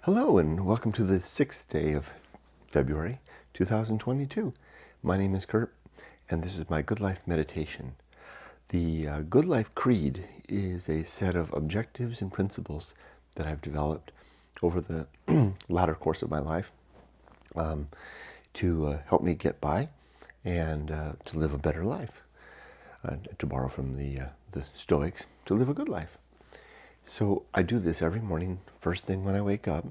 Hello and welcome to the 6th day of February 2022. My name is Kurt and this is my Good Life meditation. The Good Life Creed is a set of objectives and principles that I've developed over the latter course of my life to help me get by and to live a better life. To borrow from the Stoics, to live a good life. So I do this every morning, first thing when I wake up,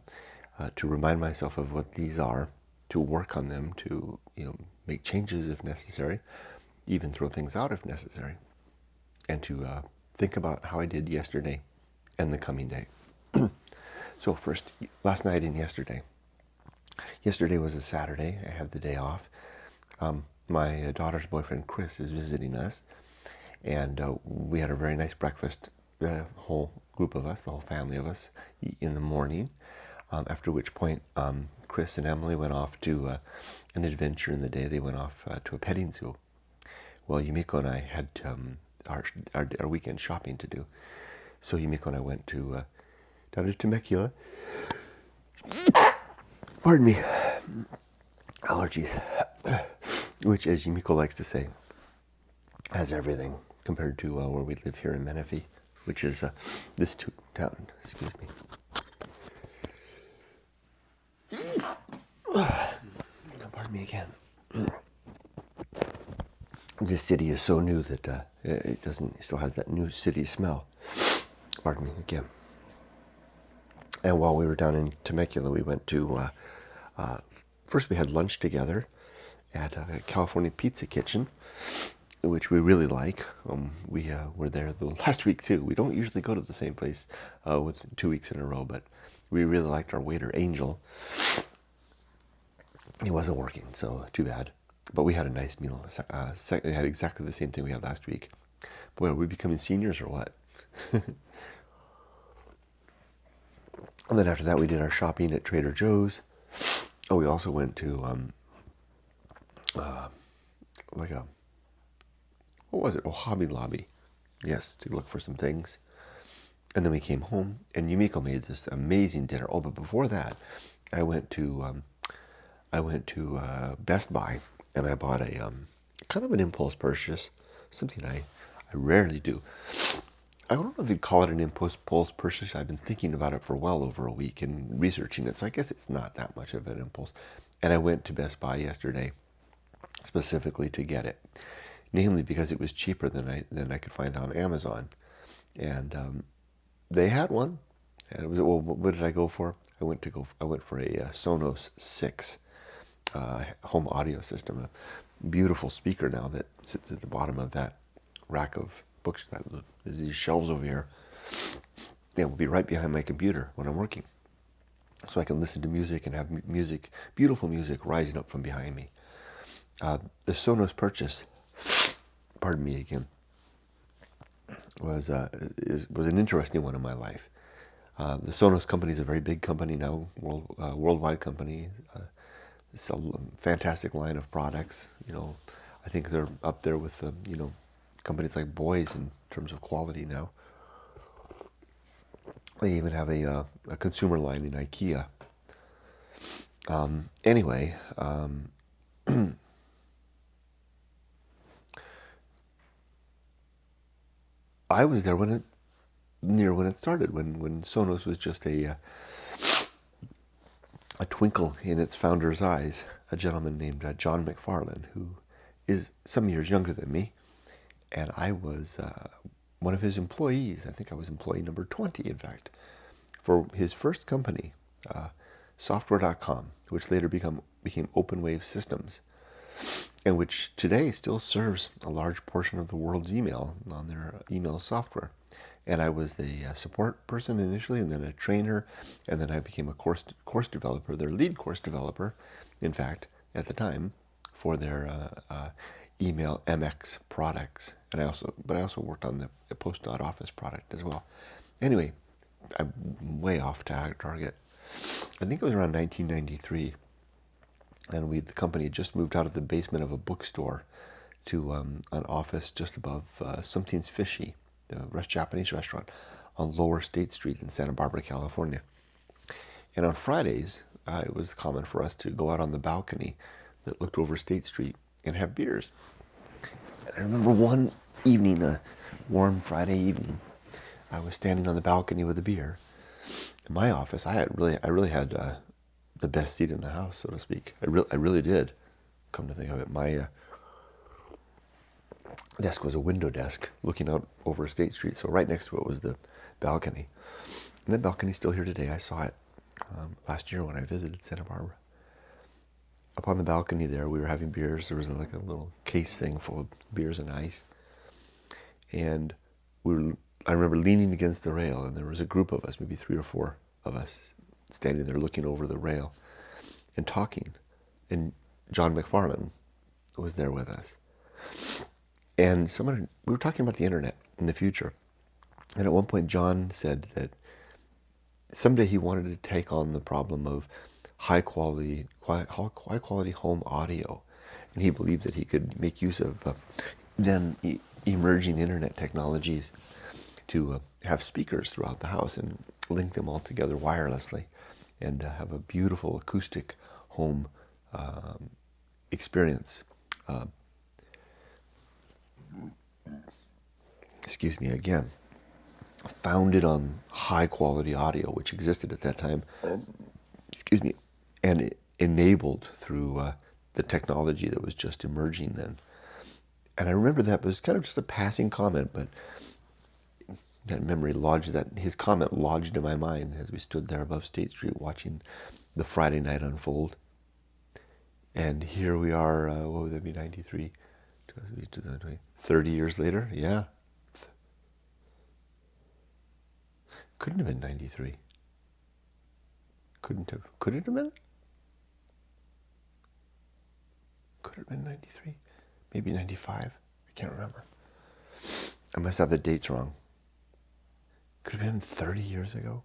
to remind myself of what these are, to work on them, to make changes if necessary, even throw things out if necessary, and to think about how I did yesterday and the coming day. So first, last night and yesterday. Yesterday was a Saturday. I had the day off. My daughter's boyfriend Chris is visiting us, and we had a very nice breakfast, the whole group of us, the whole family of us, in the morning, after which point Chris and Emily went off to an adventure in the day. They went off to a petting zoo. Well, Yumiko and I had our weekend shopping to do. So Yumiko and I went down to Temecula. Pardon me. Allergies. Which, as Yumiko likes to say, has everything compared to where we live here in Menifee, which is this town. Excuse me. Pardon me again. This city is so new that it still has that new city smell. Pardon me again. And while we were down in Temecula, we went to, first we had lunch together at a California Pizza Kitchen, which we really like. We were there the last week too. We don't usually go to the same place with 2 weeks in a row, but we really liked our waiter, Angel. He wasn't working, so too bad. But we had a nice meal. We had exactly the same thing we had last week. Boy, are we becoming seniors or what? And then after that, we did our shopping at Trader Joe's. Oh, we also went to what was it? Oh, Hobby Lobby. Yes, to look for some things. And then we came home, and Yumiko made this amazing dinner. Oh, but before that, I went to Best Buy, and I bought a kind of an impulse purchase, something I rarely do. I don't know if you'd call it an impulse purchase. I've been thinking about it for well over a week and researching it, so I guess it's not that much of an impulse. And I went to Best Buy yesterday specifically to get it, namely because it was cheaper than I could find on Amazon, and they had one. And it was, well, what did I go for? I went for a Sonos 6 home audio system, a beautiful speaker now that sits at the bottom of that rack of books, these shelves over here. It will be right behind my computer when I'm working, so I can listen to music and have music, beautiful music, rising up from behind me. The Sonos purchase, pardon me again, was an interesting one in my life. The Sonos company is a very big company now, worldwide company. It's a fantastic line of products. I think they're up there with companies like Boys in terms of quality now. They even have a consumer line in IKEA. Anyway, I was there when it started, when Sonos was just a twinkle in its founder's eyes. A gentleman named John McFarlane, who is some years younger than me, and I was one of his employees. I think I was employee number 20, in fact, for his first company, Software.com, which later became OpenWave Systems, and which today still serves a large portion of the world's email on their email software. And I was the support person initially, and then a trainer, and then I became a course developer, their lead course developer, in fact, at the time, for their email MX products. And I also worked on the Post.Office product as well. Anyway, I'm way off target. I think it was around 1993, and the company had just moved out of the basement of a bookstore to an office just above Something's Fishy, the Japanese restaurant, on Lower State Street in Santa Barbara, California. And on Fridays, it was common for us to go out on the balcony that looked over State Street and have beers. And I remember one evening, a warm Friday evening, I was standing on the balcony with a beer. In my office, I really had the best seat in the house, so to speak. I really did. Come to think of it, my desk was a window desk looking out over State Street, so right next to it was the balcony. And that balcony's still here today. I saw it last year when I visited Santa Barbara. Up on the balcony there, we were having beers. There was like a little case thing full of beers and ice. And I remember leaning against the rail, and there was a group of us, maybe 3 or 4 of us, standing there looking over the rail and talking. And John McFarlane was there with us. And we were talking about the internet in the future. And at one point, John said that someday he wanted to take on the problem of high quality home audio. And he believed that he could make use of then emerging internet technologies to have speakers throughout the house and link them all together wirelessly and have a beautiful acoustic home experience. Excuse me again. Founded on high quality audio, which existed at that time. Excuse me. And enabled through the technology that was just emerging then. And I remember that was kind of just a passing comment, but that memory his comment lodged in my mind as we stood there above State Street watching the Friday night unfold. And here we are, what would that be, 93? 30 years later? Yeah. Couldn't have been 93. Couldn't have. Could it have been? Could it have been 93? Maybe 95? I can't remember. I must have the dates wrong. Could have been 30 years ago.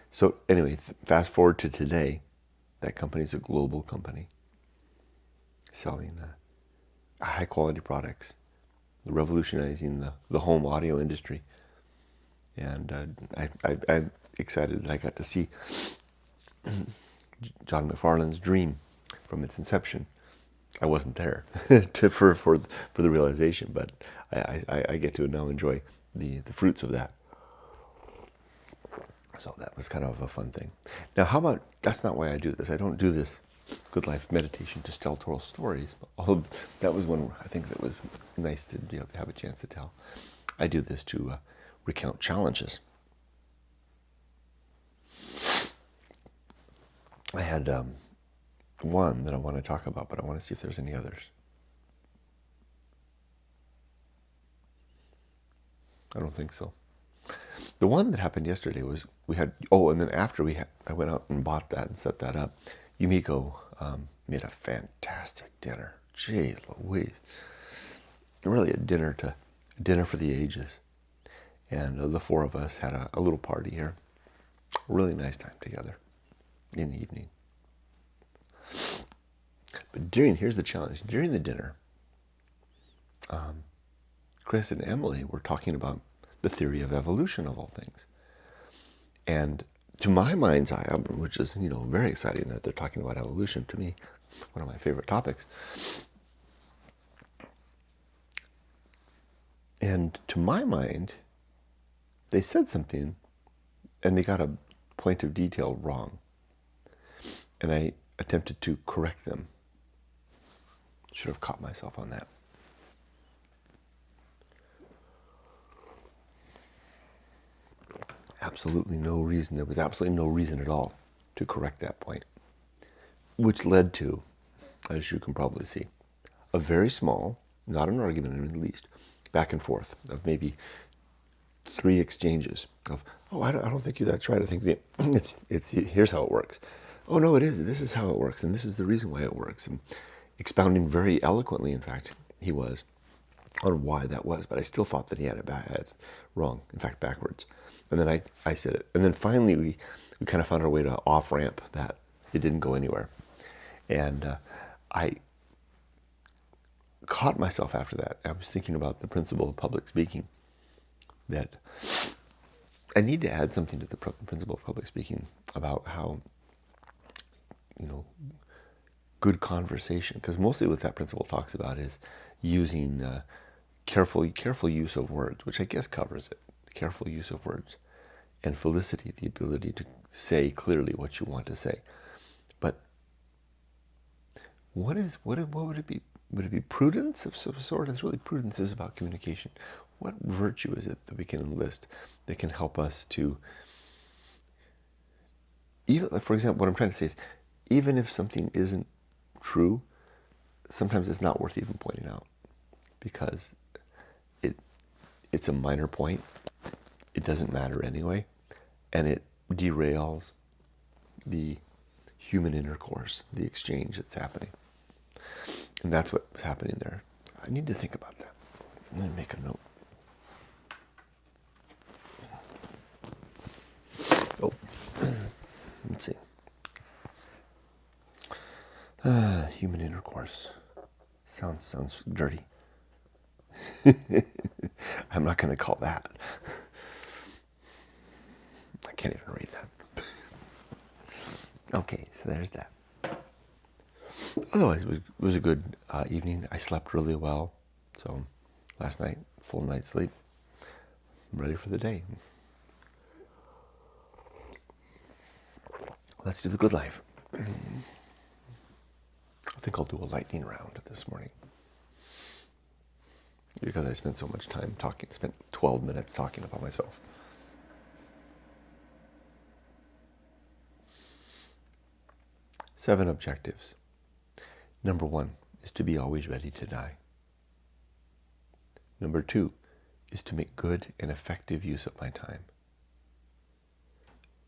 So anyway, fast forward to today. That company is a global company selling high quality products, revolutionizing the home audio industry. And I'm excited that I got to see John McFarlane's dream from its inception. I wasn't there for the realization, but I get to now enjoy the fruits of that. So that was kind of a fun thing. Now, how about, that's not why I do this. I don't do this Good Life meditation to tell total stories. Although that was one I think that was nice to have a chance to tell. I do this to recount challenges. I had one that I want to talk about, but I want to see if there's any others. I don't think so. The one that happened yesterday was and then after I went out and bought that and set that up, Yumiko made a fantastic dinner. Gee Louise. Really a dinner for the ages. And the 4 of us had a little party here. Really nice time together in the evening. But here's the challenge. During the dinner, Chris and Emily were talking about the theory of evolution of all things. And to my mind's eye, which is, very exciting that they're talking about evolution, to me, one of my favorite topics. And to my mind, they said something and they got a point of detail wrong. And I attempted to correct them. Should have caught myself on that. There was absolutely no reason at all to correct that point. Which led to, as you can probably see, a very small, not an argument in the least, back and forth of maybe 3 exchanges of, I don't think that's right. I think it's here's how it works. Oh no, it is. This is how it works, and this is the reason why it works. And expounding very eloquently, in fact, he was, on why that was, but I still thought that he had it wrong, in fact, backwards. And then I said it. And then finally we kind of found our way to off-ramp that it didn't go anywhere. And I caught myself after that. I was thinking about the principle of public speaking, that I need to add something to the principle of public speaking about how, you know, good conversation, because mostly what that principle talks about is using careful use of words, which I guess covers it. Careful use of words, and felicity, the ability to say clearly what you want to say. But what would it be? Would it be prudence of some sort? It's really, prudence is about communication. What virtue is it that we can enlist that can help us to, even, like, for example, what I'm trying to say is, even if something isn't true, sometimes it's not worth even pointing out, because it's a minor point. It doesn't matter anyway, and it derails the human intercourse, the exchange that's happening. And that's what's happening there. I need to think about that. I'm going to make a note. Oh, let's see. Human intercourse. Sounds dirty. I'm not going to call that. I can't even read that. Okay, so there's that. Otherwise, it was a good evening. I slept really well. So last night, full night's sleep. I'm ready for the day. Let's do the good life. I think I'll do a lightning round this morning, because I spent so much time talking. Spent 12 minutes talking about myself. Seven objectives. Number 1 is to be always ready to die. Number 2 is to make good and effective use of my time.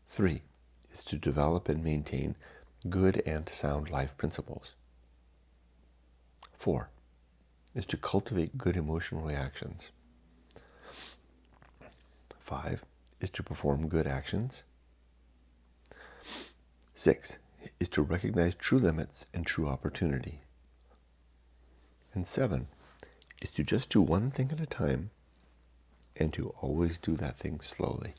3 is to develop and maintain good and sound life principles. 4 is to cultivate good emotional reactions. 5 is to perform good actions. 6 is to recognize true limits and true opportunity. And 7 is to just do one thing at a time, and to always do that thing slowly.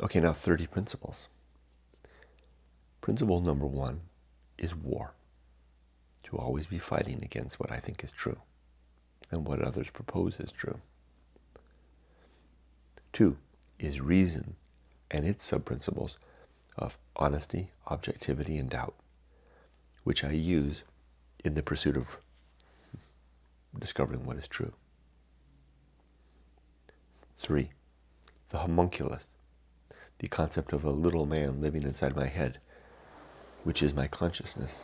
Okay, now 30 principles. Principle number 1 is war. To always be fighting against what I think is true and what others propose is true. 2 is reason and its sub-principles of honesty, objectivity, and doubt, which I use in the pursuit of discovering what is true. 3, the homunculus, the concept of a little man living inside my head, which is my consciousness,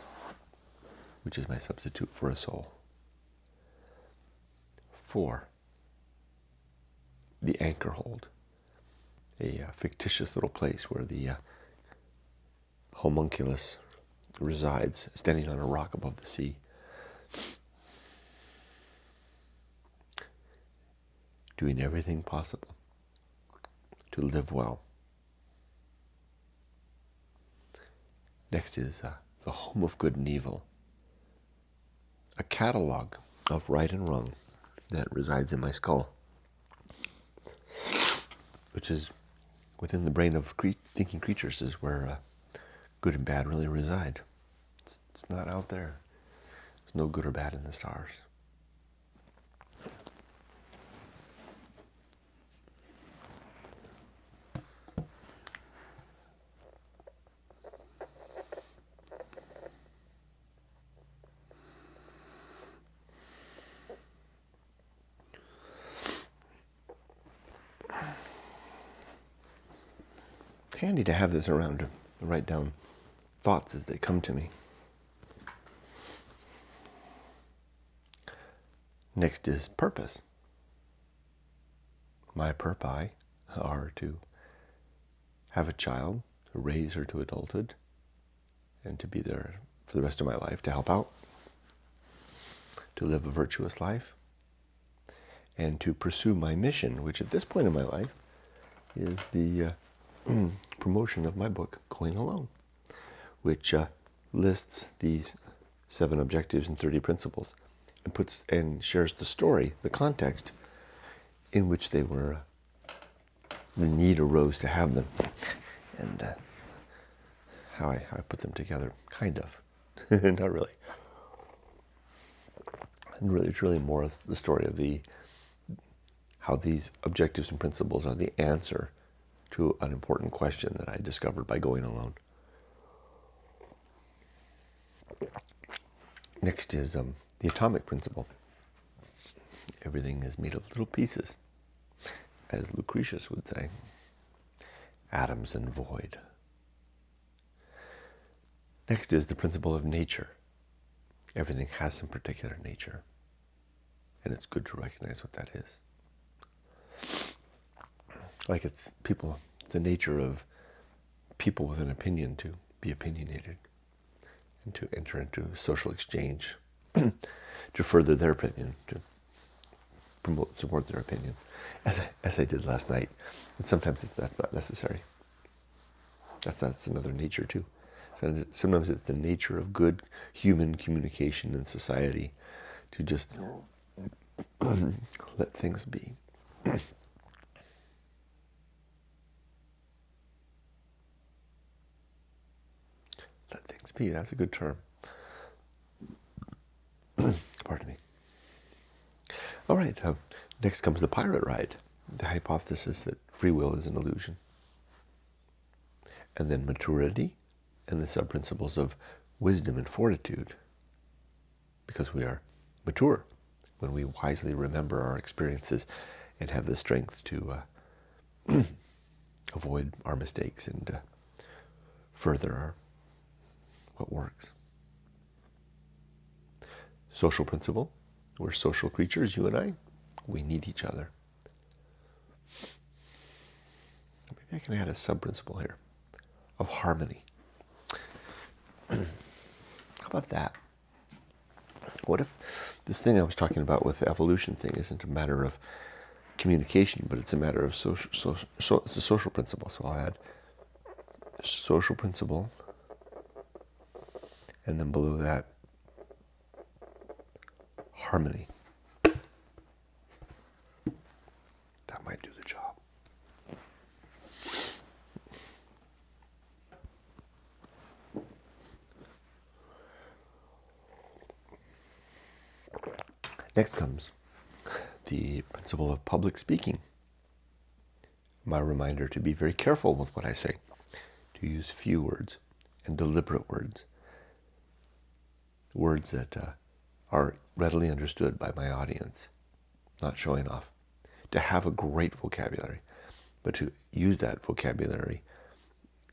which is my substitute for a soul. 4, the Anchorhold, a fictitious little place where the homunculus resides, standing on a rock above the sea. Doing everything possible to live well. Next is the home of good and evil, a catalog of right and wrong that resides in my skull, which is within the brain of thinking creatures, is where good and bad really reside. It's not out there. There's no good or bad in the stars. It's handy to have this around to write down thoughts as they come to me. Next is purpose. My purpose are to have a child, to raise her to adulthood, and to be there for the rest of my life, to help out, to live a virtuous life, and to pursue my mission, which at this point in my life is the promotion of my book, Going Alone, which lists these 7 objectives and 30 principles and shares the story, the context in which they were, the need arose to have them, and how I put them together, kind of, not really. And really, it's really more the story of how these objectives and principles are the answer to an important question that I discovered by going alone. Next is the atomic principle. Everything is made of little pieces, as Lucretius would say. Atoms and void. Next is the principle of nature. Everything has some particular nature, and it's good to recognize what that is. Like it's the nature of people with an opinion to be opinionated and to enter into social exchange to further their opinion, to promote and support their opinion, as I did last night. And sometimes that's not necessary. That's another nature too. Sometimes it's the nature of good human communication in society to just let things be. Let things be, that's a good term. Pardon me. All right, next comes the pirate ride, the hypothesis that free will is an illusion. And then maturity, and the sub-principles of wisdom and fortitude, because we are mature when we wisely remember our experiences and have the strength to avoid our mistakes and further what works. Social principle, we're social creatures, you and I. We need each other. Maybe I can add a sub-principle here of harmony. How about that? What if this thing I was talking about with the evolution thing isn't a matter of communication, but it's a matter of it's a social principle. So I'll add social principle, and then below that, harmony. That might do the job. Next comes the principle of public speaking. My reminder to be very careful with what I say, to use few words and deliberate words. Words that are readily understood by my audience, not showing off. To have a great vocabulary, but to use that vocabulary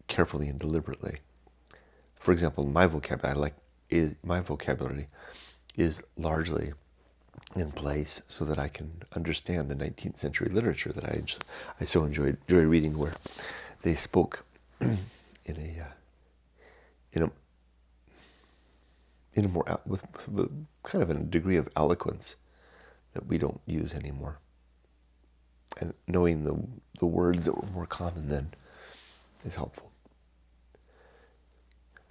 carefully and deliberately. For example, my vocabulary is largely in place so that I can understand the 19th century literature that I so enjoy reading, where they spoke in a more with kind of a degree of eloquence that we don't use anymore. And knowing the words that were more common then is helpful.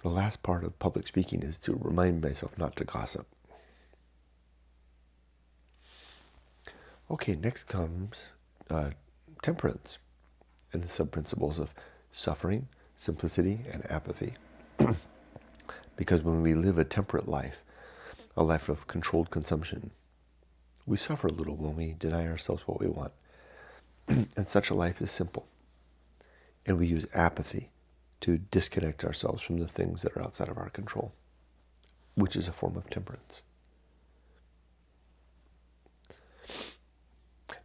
The last part of public speaking is to remind myself not to gossip. Okay, next comes temperance and the sub-principles of suffering, simplicity, and apathy. Because when we live a temperate life, a life of controlled consumption, we suffer a little when we deny ourselves what we want. And such a life is simple. And we use apathy to disconnect ourselves from the things that are outside of our control, which is a form of temperance.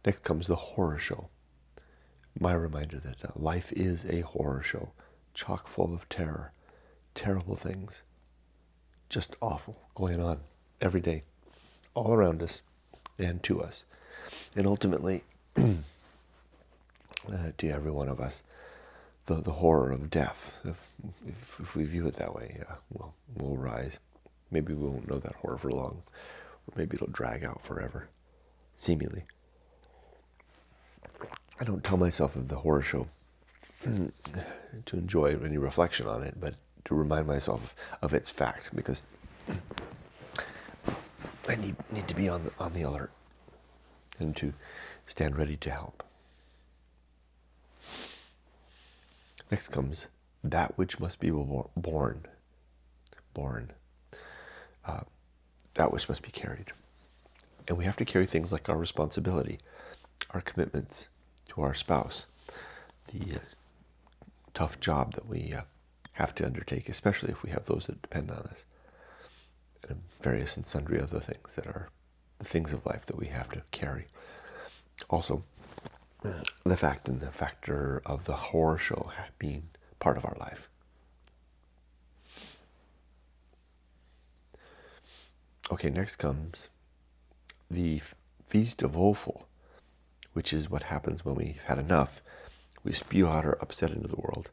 Next comes the horror show. My reminder that life is a horror show, chock full of terror, terrible things, just awful, going on every day, all around us and to us. And ultimately, to every one of us, the horror of death. If we view it that way, we'll rise. Maybe we won't know that horror for long, or maybe it'll drag out forever, seemingly. I don't tell myself of the horror show to enjoy any reflection on it, but to remind myself of its fact, because I need to be on the alert and to stand ready to help. Next comes that which must be borne. Borne. That which must be carried. And we have to carry things like our responsibility, our commitments to our spouse, the tough job that we have to undertake, especially if we have those that depend on us, and various and sundry other things that are the things of life that we have to carry. Also, the fact and the factor of the horror show being part of our life. Okay, next comes the Feast of Offal, which is what happens when we've had enough. We spew out our upset into the world,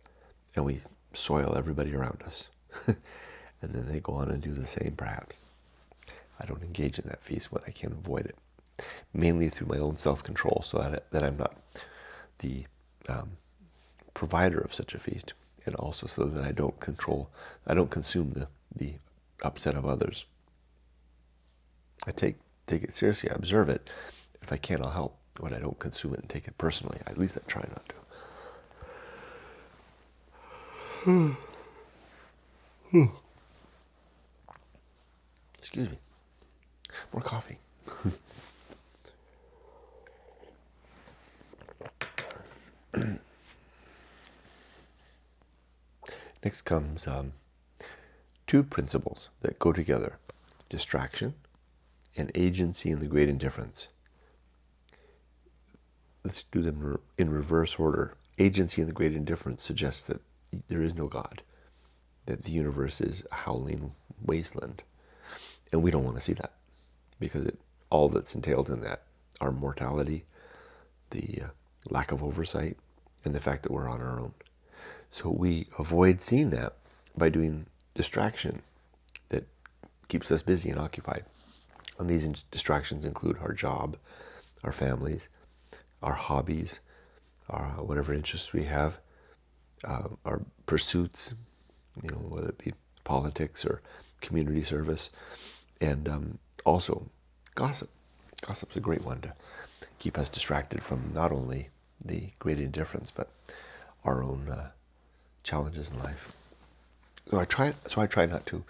and we soil everybody around us. And then they go on and do the same, perhaps. I don't engage in that feast when I can avoid it, mainly through my own self-control, so that I'm not the provider of such a feast, and also so that I don't consume the upset of others. I take it seriously. I observe it. If I can, I'll help, but I don't consume it and take it personally. At least I try not to. Excuse me. More coffee. Next comes two principles that go together: distraction and agency in the great indifference. Let's do them in reverse order. Agency in the great indifference suggests that there is no God, that the universe is a howling wasteland. And we don't want to see that, because all that's entailed in that, our mortality, the lack of oversight, and the fact that we're on our own. So we avoid seeing that by doing distraction that keeps us busy and occupied. And these distractions include our job, our families, our hobbies, our whatever interests we have, our pursuits, whether it be politics or community service, and also gossip. Gossip's a great one to keep us distracted from not only the great indifference, but our own challenges in life. So I try not to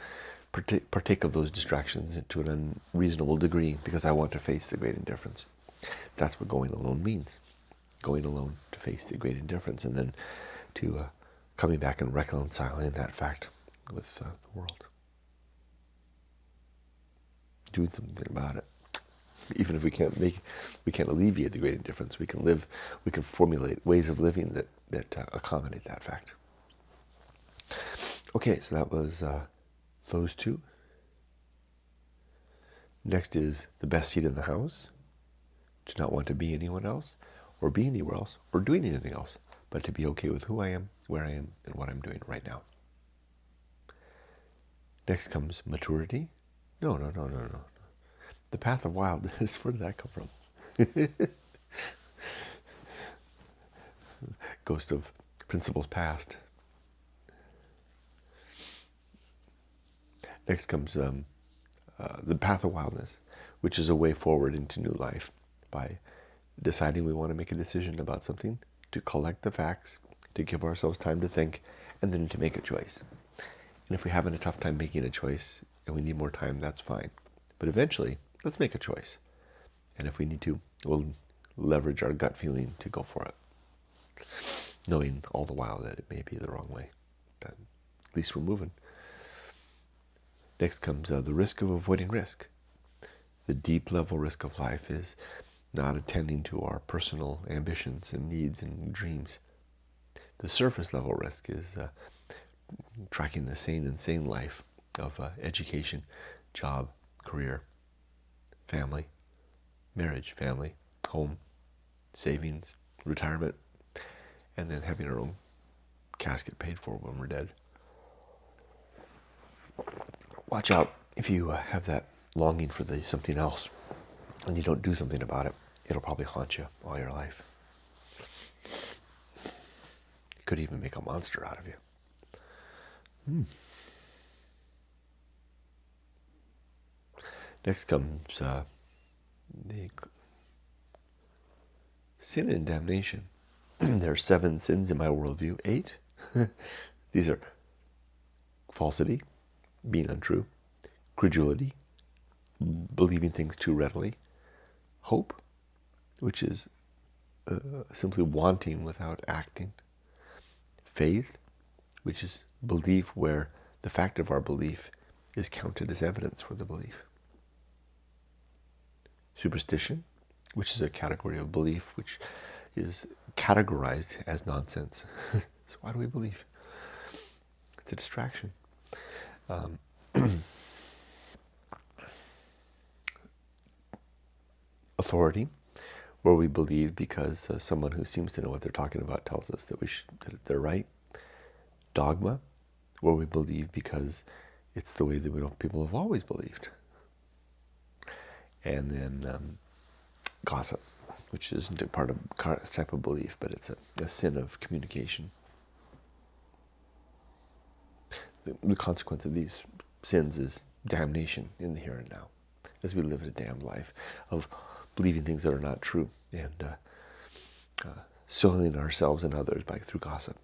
partake of those distractions to an unreasonable degree, because I want to face the great indifference. That's what going alone means. Going alone to face the great indifference, and then to coming back and reconciling that fact with the world. Doing something about it. Even if we can't alleviate the great indifference, we can formulate ways of living that accommodate that fact. Okay, so that was those two. Next is the best seat in the house. To not want to be anyone else, or be anywhere else, or doing anything else, but to be okay with who I am, where I am, and what I'm doing right now. Next comes maturity. No. The Path of Wildness. Where did that come from? Ghost of Principles Past. Next comes the Path of Wildness, which is a way forward into new life by deciding we want to make a decision about something, to collect the facts, to give ourselves time to think, and then to make a choice. And if we're having a tough time making a choice and we need more time, that's fine. But eventually, let's make a choice. And if we need to, we'll leverage our gut feeling to go for it, knowing all the while that it may be the wrong way. But at least we're moving. Next comes the risk of avoiding risk. The deep level risk of life is not attending to our personal ambitions and needs and dreams. The surface level risk is tracking the insane life of education, job, career, family, marriage, family, home, savings, retirement, and then having our own casket paid for when we're dead. Watch out if you have that longing for something else and you don't do something about it. It'll probably haunt you all your life. It could even make a monster out of you. Next comes the sin and damnation. There are 7 sins in my worldview. 8. These are falsity, being untrue, credulity, believing things too readily, hope, which is simply wanting without acting, faith, which is belief where the fact of our belief is counted as evidence for the belief, superstition, which is a category of belief which is categorized as nonsense. So why do we believe? It's a distraction. Authority, where we believe because someone who seems to know what they're talking about tells us that that they're right. Dogma, where we believe because it's the way that people have always believed. And then gossip, which isn't part of this type of belief, but it's a sin of communication. The consequence of these sins is damnation in the here and now, as we live a damned life of believing things that are not true and soiling ourselves and others through gossip.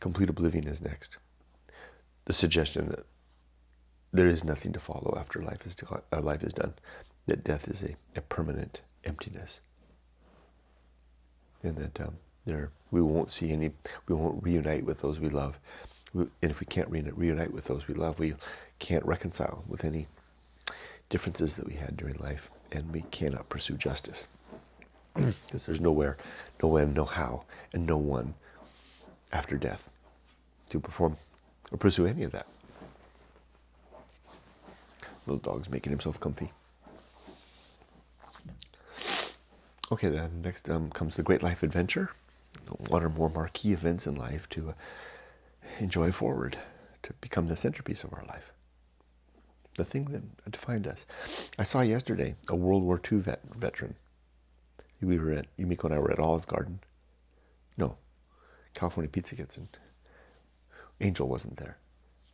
Complete oblivion is next. The suggestion that there is nothing to follow after life is done, that death is a permanent emptiness, and that we won't reunite with those we love. And if we can't reunite with those we love, we can't reconcile with any differences that we had during life, and we cannot pursue justice. Because there's nowhere, no when, no how, and no one after death to perform or pursue any of that. Little dog's making himself comfy. Okay, then next comes the great life adventure. One or more marquee events in life to enjoy forward, to become the centerpiece of our life. The thing that defined us. I saw yesterday a World War II veteran. Yumiko and I were at Olive Garden. No, California Pizza Kitchen. Angel wasn't there.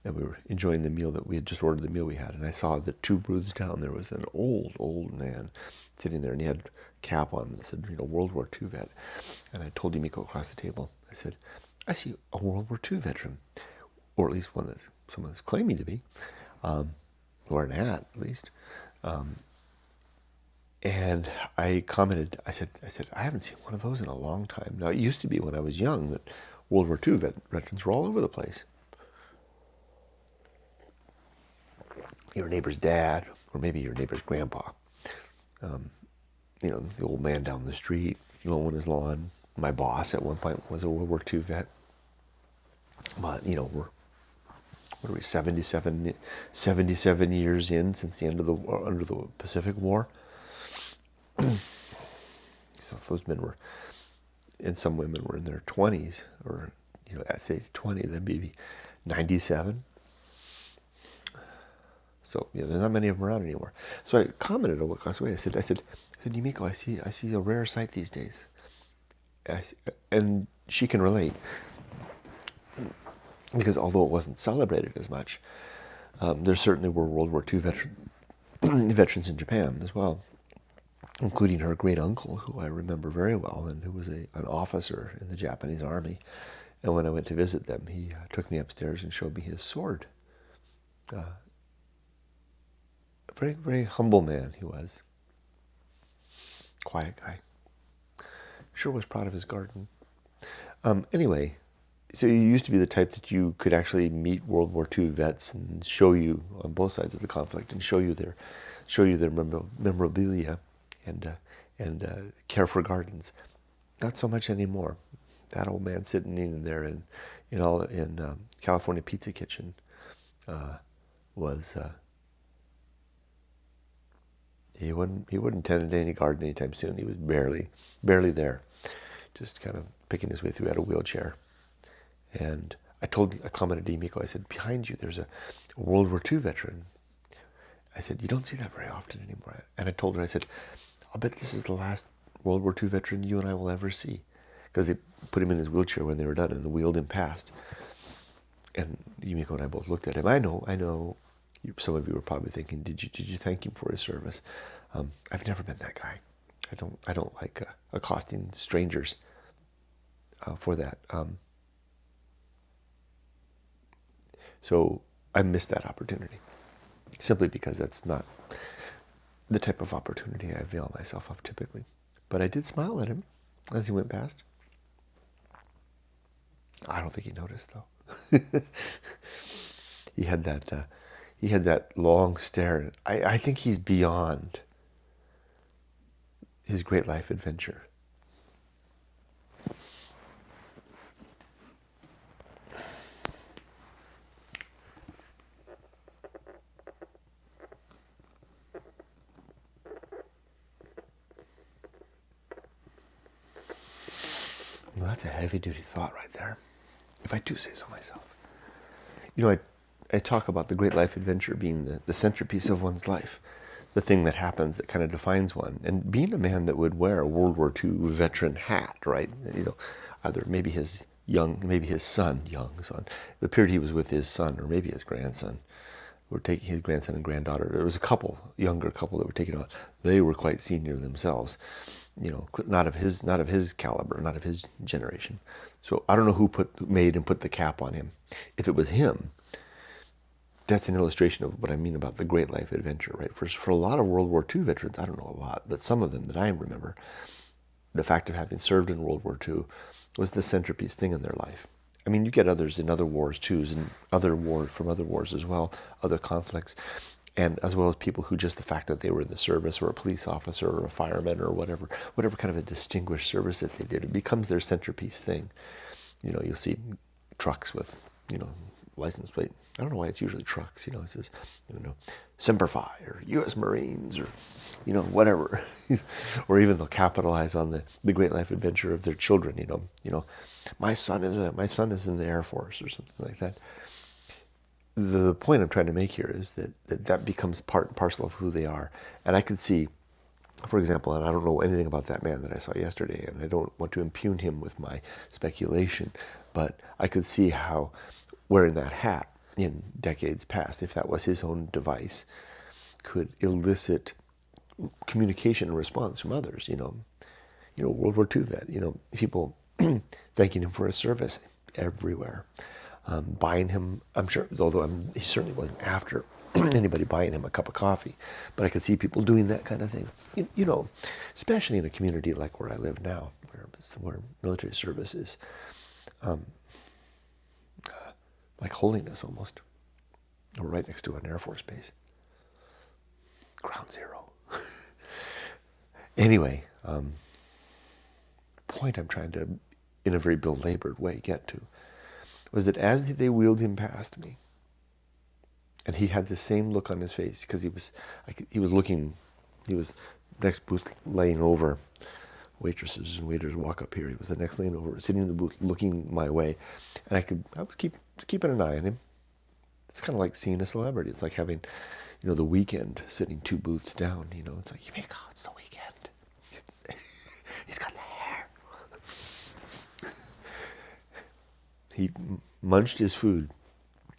And we were enjoying the meal that we had just ordered, the meal we had. And I saw that 2 booths down, there was an old man sitting there, and he had a cap on that said, World War II vet. And I told Yumiko across the table, I said, I see a World War II veteran, or at least someone that's claiming to be, or an at least. And I commented, I said, I haven't seen one of those in a long time. Now, it used to be when I was young that World War II veterans were all over the place. Your neighbor's dad, or maybe your neighbor's grandpa. The old man down the street, mowing his lawn. My boss at one point was a World War II vet. But, we're 77 years in since the end of the Pacific War. So if those men were, and some women were in their 20s, or, at say 20, that'd be 97. So, there's not many of them around anymore. So I commented across the way. I said, Yumiko, I see a rare sight these days. And she can relate. Because although it wasn't celebrated as much, there certainly were World War II veterans in Japan as well, including her great uncle, who I remember very well, and who was an officer in the Japanese army. And when I went to visit them, he took me upstairs and showed me his sword. Very, very humble man he was. Quiet guy. Sure was proud of his garden. Anyway, so you used to be the type that you could actually meet World War II vets and show you on both sides of the conflict and show you their memorabilia and care for gardens. Not so much anymore. That old man sitting in there in California Pizza Kitchen was. He wouldn't tend to any garden anytime soon. He was barely there, just kind of picking his way through out of a wheelchair. And I commented to Yumiko, I said, behind you there's a World War II veteran. I said, you don't see that very often anymore. And I told her, I said, I'll bet this is the last World War II veteran you and I will ever see. Because they put him in his wheelchair when they were done and wheeled him past. And Yumiko and I both looked at him. I know. Some of you were probably thinking, did you thank him for his service? I've never been that guy. I don't like accosting strangers for that. So I missed that opportunity simply because that's not the type of opportunity I avail myself of typically. But I did smile at him as he went past. I don't think he noticed though. He had that long stare. I think he's beyond his great life adventure. Well, that's a heavy-duty thought right there, if I do say so myself. I talk about the great life adventure being the centerpiece of one's life, the thing that happens that kind of defines one. And being a man that would wear a World War II veteran hat, right? Either maybe his son, the period he was with his son, or maybe his grandson, were taking his grandson and granddaughter. There was a younger couple that were taking on. They were quite senior themselves, not of his caliber, not of his generation. So I don't know who made and put the cap on him. If it was him, that's an illustration of what I mean about the great life adventure, right? For a lot of World War II veterans, I don't know a lot, but some of them that I remember, the fact of having served in World War II was the centerpiece thing in their life. I mean, you get others in other wars too, and from other wars as well, other conflicts, and as well as people who just the fact that they were in the service, or a police officer, or a fireman, or whatever kind of a distinguished service that they did, it becomes their centerpiece thing. You'll see trucks with, license plate. I don't know why it's usually trucks. It says, Semper Fi or U.S. Marines or, whatever. Or even they'll capitalize on the great life adventure of their children. My son is in the Air Force or something like that. The point I'm trying to make here is that becomes part and parcel of who they are. And I could see, for example, and I don't know anything about that man that I saw yesterday, and I don't want to impugn him with my speculation, but I could see how wearing that hat in decades past, if that was his own device, could elicit communication and response from others. World War II vet. People thanking him for his service everywhere, buying him. I'm sure, although he certainly wasn't after anybody buying him a cup of coffee, but I could see people doing that kind of thing. Especially in a community like where I live now, where military service is like holiness almost. We're right next to an Air Force base. Ground zero. Anyway, point I'm trying to, in a very belabored way, get to, was that as they wheeled him past me, and he had the same look on his face, because he was next booth laying over. Waitresses and waiters walk up here. He was the next lane over, sitting in the booth, looking my way, and I was keeping an eye on him. It's kind of like seeing a celebrity. It's like having, The Weeknd sitting two booths down. It's like, Yumiko, it's The Weeknd. He's got the hair. He munched his food,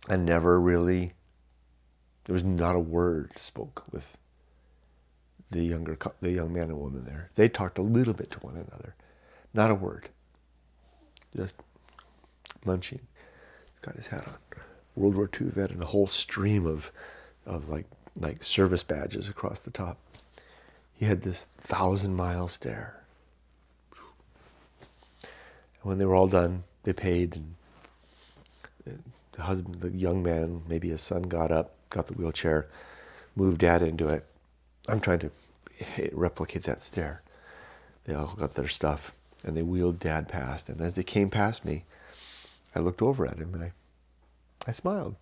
and there was not a word spoke with the young man and woman there. They talked a little bit to one another. Not a word. Just munching. He's got his hat on. World War II vet and a whole stream of like service badges across the top. He had this 1,000-mile stare. And when they were all done, they paid, and the young man, maybe his son, got up, got the wheelchair, moved Dad into it. I'm trying to replicate that stare. They all got their stuff, and they wheeled Dad past. And as they came past me, I looked over at him, and I smiled.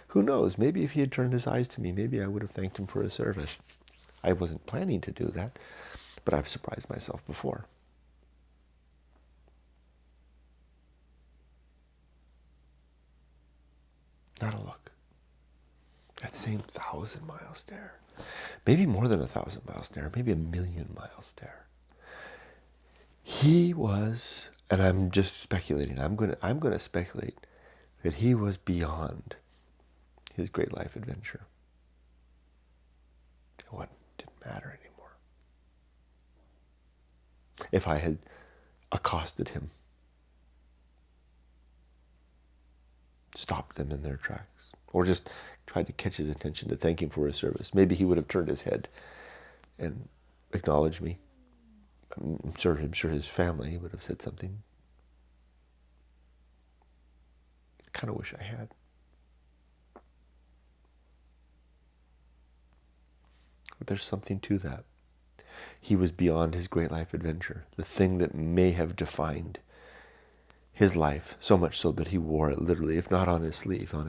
Who knows? Maybe if he had turned his eyes to me, maybe I would have thanked him for his service. I wasn't planning to do that, but I've surprised myself before. Not a look. That same 1,000-mile stare. Maybe more than 1,000-mile stare. Maybe 1,000,000-mile stare. He was, and I'm just speculating. I'm going to speculate that he was beyond his great life adventure. What didn't matter anymore. If I had accosted him, stopped them in their tracks, or just tried to catch his attention to thank him for his service, maybe he would have turned his head and acknowledged me. I'm sure his family would have said something. I kind of wish I had. But there's something to that. He was beyond his great life adventure, the thing that may have defined his life, so much so that he wore it literally, if not on his sleeve, on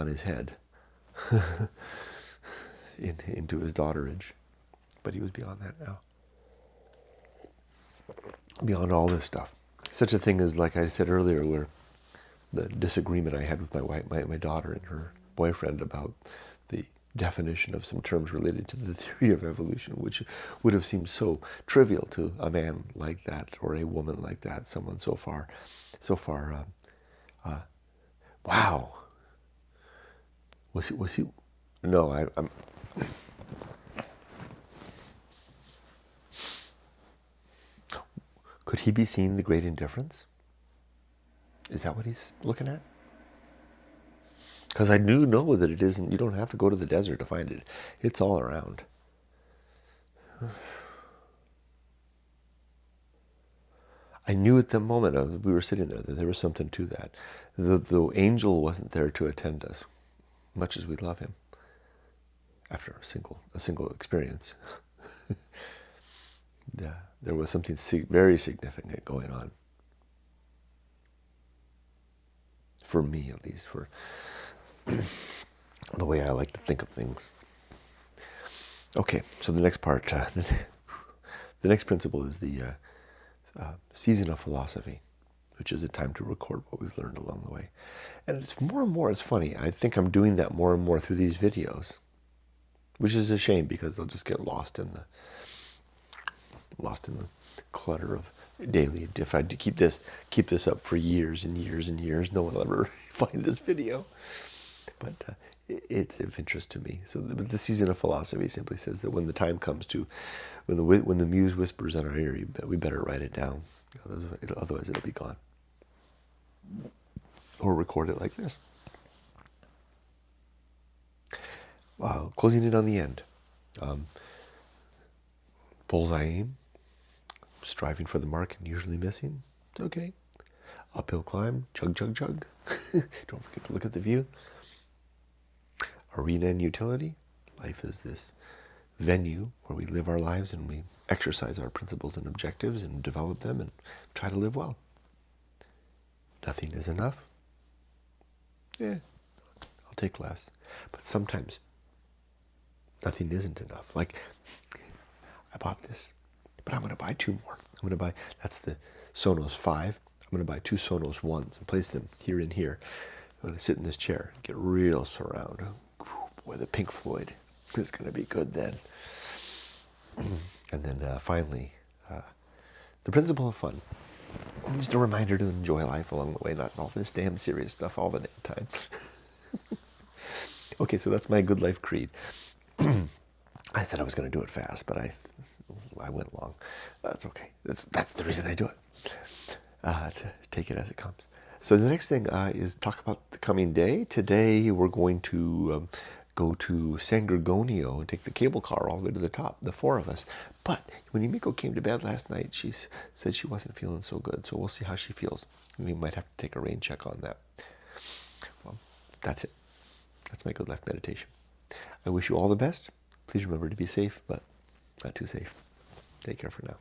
his head, into his daughterage. But he was beyond that now. Beyond all this stuff. Such a thing as, like I said earlier, where the disagreement I had with my daughter and her boyfriend about the definition of some terms related to the theory of evolution, which would have seemed so trivial to a man like that or a woman like that, someone so far, wow. Was he? No, I'm. Could he be seeing the great indifference? Is that what he's looking at? Because I do know that it isn't, you don't have to go to the desert to find it. It's all around. I knew at the moment we were sitting there that there was something to that. The angel wasn't there to attend us, much as we love him, after a single experience. Yeah, there was something very significant going on. For me, at least, for the way I like to think of things. Okay, so the next part, the next principle is the season of philosophy, which is a time to record what we've learned along the way. And it's more and more, it's funny, I think I'm doing that more and more through these videos, which is a shame because they'll just get lost in the clutter of daily. If I keep this up for years and years and years, no one will ever find this video. But it's of interest to me. So the season of philosophy simply says that when the time comes to, when the muse whispers in our ear, we better write it down. Otherwise it'll be gone. Or record it like this. Closing in on the end. Bullseye aim. Striving for the mark and usually missing. It's okay. Uphill climb. Chug, chug, chug. Don't forget to look at the view. Arena and utility. Life is this venue where we live our lives and we exercise our principles and objectives and develop them and try to live well. Nothing is enough. I'll take less. But sometimes nothing isn't enough. Like, I bought this, but I'm going to buy 2 more. I'm going to buy, that's the Sonos 5. I'm going to buy 2 Sonos 1s and place them here and here. I'm going to sit in this chair and get real surround. Boy, the Pink Floyd is going to be good then. And then finally, the principle of fun. Just a reminder to enjoy life along the way, not all this damn serious stuff all the damn time. Okay, so that's my good life creed. I said I was going to do it fast, but I went long. That's okay. That's the reason I do it. To take it as it comes. So the next thing is talk about the coming day. Today we're going to go to San Gorgonio and take the cable car all the way to the top, the 4 of us. But when Yumiko came to bed last night, she said she wasn't feeling so good. So we'll see how she feels. We might have to take a rain check on that. Well, that's it. That's my good life meditation. I wish you all the best. Please remember to be safe, but not too safe. Take care for now.